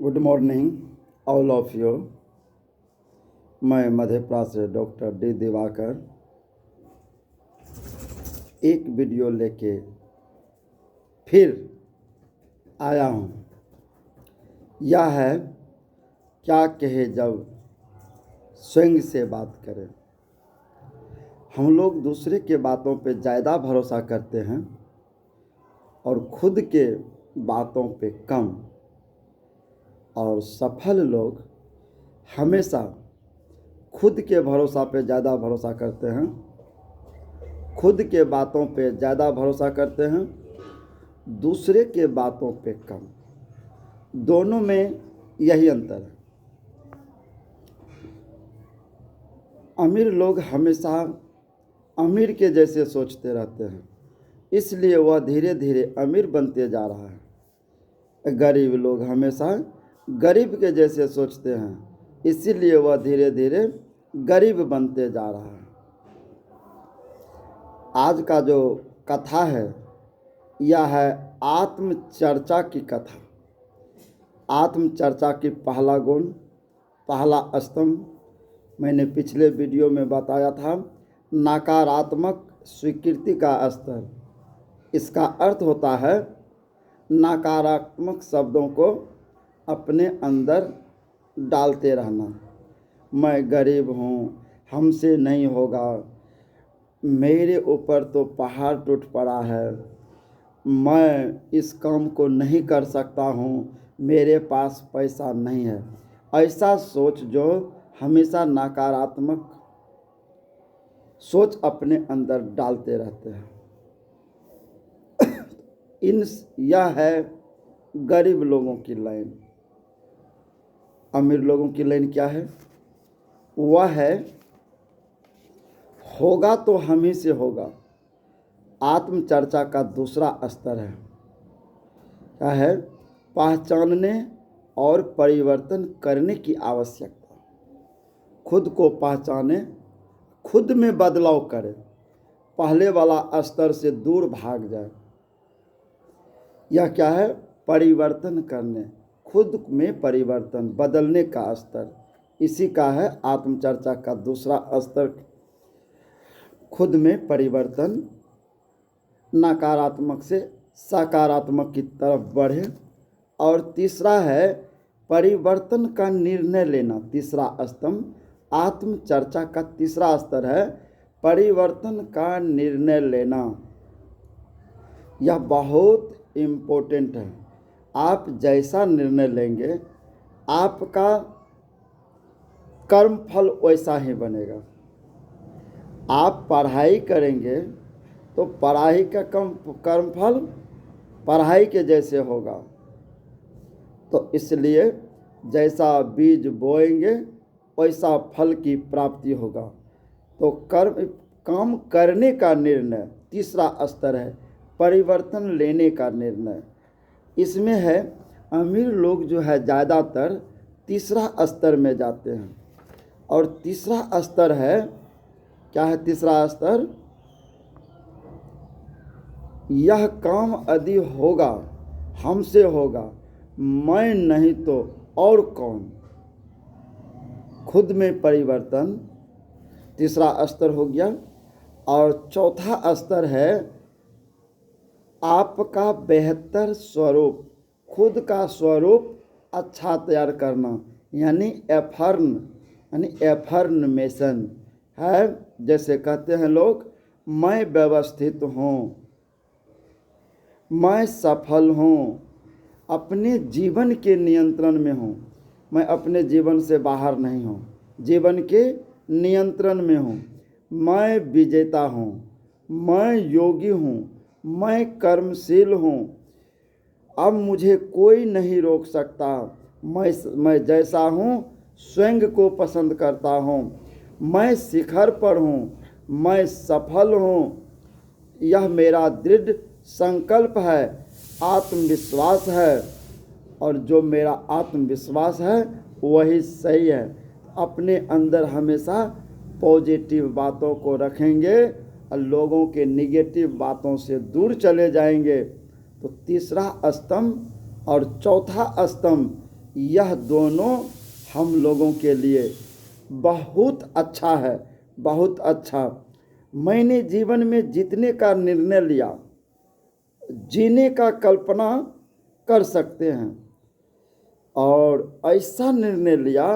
Good morning all of you. मैं मधेपुरा से doctor D Diwakar एक वीडियो लेके फिर आया हूँ। यह है क्या कहे जब स्वयं से बात करें। हम लोग दूसरे के बातों पे ज़्यादा भरोसा करते हैं और खुद के बातों पे कम। और सफल लोग हमेशा खुद के भरोसा पे ज़्यादा भरोसा करते हैं, खुद के बातों पे ज़्यादा भरोसा करते हैं, दूसरे के बातों पे कम। दोनों में यही अंतर है। अमीर लोग हमेशा अमीर के जैसे सोचते रहते हैं, इसलिए वह धीरे धीरे अमीर बनते जा रहा है। गरीब लोग हमेशा गरीब के जैसे सोचते हैं, इसीलिए वह धीरे धीरे गरीब बनते जा रहा है। आज का जो कथा है यह है आत्मचर्चा की कथा। आत्मचर्चा की पहला गुण, पहला स्तंभ मैंने पिछले वीडियो में बताया था, नकारात्मक स्वीकृति का स्तर। इसका अर्थ होता है नकारात्मक शब्दों को अपने अंदर डालते रहना। मैं गरीब हूँ, हमसे नहीं होगा, मेरे ऊपर तो पहाड़ टूट पड़ा है, मैं इस काम को नहीं कर सकता हूँ, मेरे पास पैसा नहीं है। ऐसा सोच जो हमेशा नकारात्मक सोच अपने अंदर डालते रहते हैं। यह है गरीब लोगों की लाइन। अमीर लोगों की लाइन क्या है? वह है होगा तो हम ही से होगा। आत्मचर्चा का दूसरा स्तर है क्या है? पहचानने और परिवर्तन करने की आवश्यकता। खुद को पहचाने, खुद में बदलाव करे, पहले वाला स्तर से दूर भाग जाए। यह क्या है? परिवर्तन करने, खुद में परिवर्तन, बदलने का स्तर। इसी का है आत्मचर्चा का दूसरा स्तर। खुद में परिवर्तन, नकारात्मक से सकारात्मक की तरफ बढ़े। और तीसरा है परिवर्तन का निर्णय लेना। तीसरा स्तंभ आत्मचर्चा का तीसरा स्तर है परिवर्तन का निर्णय लेना। यह बहुत इम्पोर्टेंट है। आप जैसा निर्णय लेंगे, आपका कर्मफल वैसा ही बनेगा। आप पढ़ाई करेंगे तो पढ़ाई का कर्मफल पढ़ाई के जैसे होगा। तो इसलिए जैसा बीज बोएंगे वैसा फल की प्राप्ति होगा। तो काम करने का निर्णय तीसरा स्तर है, परिवर्तन लेने का निर्णय। इसमें है अमीर लोग जो है ज़्यादातर तीसरा स्तर में जाते हैं। और तीसरा स्तर है क्या है? तीसरा स्तर, यह काम यदि होगा हमसे होगा, मैं नहीं तो और कौन। खुद में परिवर्तन तीसरा स्तर हो गया। और चौथा स्तर है आपका बेहतर स्वरूप, खुद का स्वरूप अच्छा तैयार करना, यानी एफर्मेशन है। जैसे कहते हैं लोग, मैं व्यवस्थित हूँ, मैं सफल हूँ, अपने जीवन के नियंत्रण में हूँ, मैं अपने जीवन से बाहर नहीं हूँ, जीवन के नियंत्रण में हूँ, मैं विजेता हूँ, मैं योगी हूँ, मैं कर्मशील हूँ, अब मुझे कोई नहीं रोक सकता, मैं जैसा हूँ स्वयं को पसंद करता हूँ, मैं शिखर पर हूँ, मैं सफल हूँ। यह मेरा दृढ़ संकल्प है, आत्मविश्वास है। और जो मेरा आत्मविश्वास है वही सही है। अपने अंदर हमेशा पॉजिटिव बातों को रखेंगे और लोगों के निगेटिव बातों से दूर चले जाएंगे। तो तीसरा स्तंभ और चौथा स्तंभ यह दोनों हम लोगों के लिए बहुत अच्छा है, बहुत अच्छा। मैंने जीवन में जीतने का निर्णय लिया, जीने का कल्पना कर सकते हैं, और ऐसा निर्णय लिया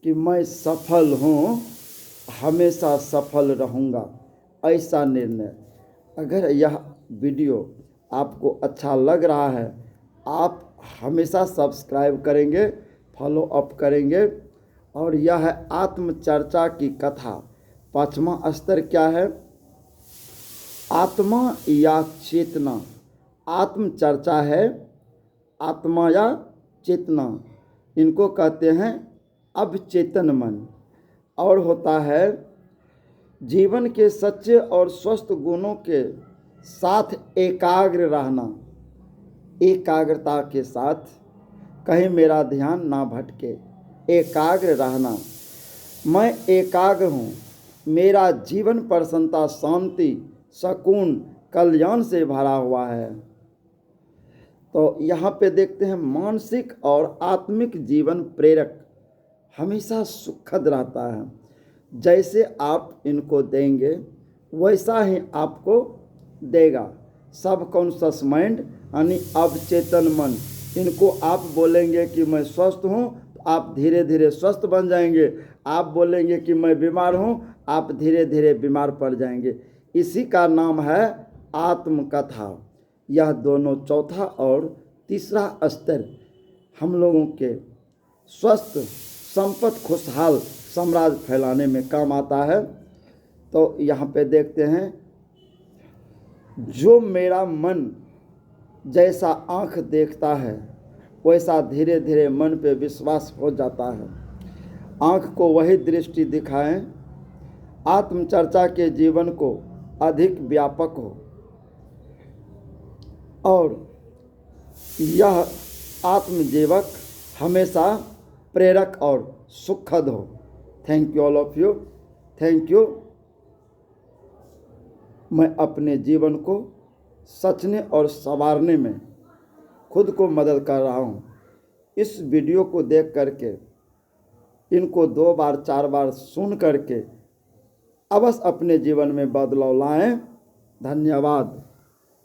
कि मैं सफल हूँ, हमेशा सफल रहूँगा, ऐसा निर्णय। अगर यह वीडियो आपको अच्छा लग रहा है, आप हमेशा सब्सक्राइब करेंगे, फॉलो अप करेंगे। और यह है आत्मचर्चा की कथा। 5वां स्तर क्या है? आत्मा या चेतना। आत्मचर्चा है, आत्मा या चेतना, इनको कहते हैं अवचेतन मन। और होता है जीवन के सच्चे और स्वस्थ गुणों के साथ एकाग्र रहना, एकाग्रता के साथ, कहीं मेरा ध्यान ना भटके, एकाग्र रहना। मैं एकाग्र हूँ, मेरा जीवन प्रसन्नता, शांति, सुकून, कल्याण से भरा हुआ है। तो यहाँ पे देखते हैं मानसिक और आत्मिक जीवन प्रेरक हमेशा सुखद रहता है। जैसे आप इनको देंगे वैसा ही आपको देगा। सबकॉन्शियस माइंड यानी अवचेतन मन, इनको आप बोलेंगे कि मैं स्वस्थ हूँ, तो आप धीरे धीरे स्वस्थ बन जाएंगे। आप बोलेंगे कि मैं बीमार हूँ, आप धीरे धीरे बीमार पड़ जाएंगे। इसी का नाम है आत्मकथा। यह दोनों चौथा और तीसरा स्तर हम लोगों के स्वस्थ, संपत्ति, खुशहाल साम्राज्य फैलाने में काम आता है। तो यहाँ पे देखते हैं, जो मेरा मन जैसा आँख देखता है वैसा धीरे धीरे मन पे विश्वास हो जाता है। आँख को वही दृष्टि दिखाएं, आत्मचर्चा के जीवन को अधिक व्यापक हो, और यह आत्मजीवक हमेशा प्रेरक और सुखद हो। Thank you all of you, thank you. मैं अपने जीवन को सचने और संवारने में खुद को मदद कर रहा हूँ। इस वीडियो को देख करके, इनको 2 बार 4 बार सुन करके अवश्य अपने जीवन में बदलाव लाएं। धन्यवाद।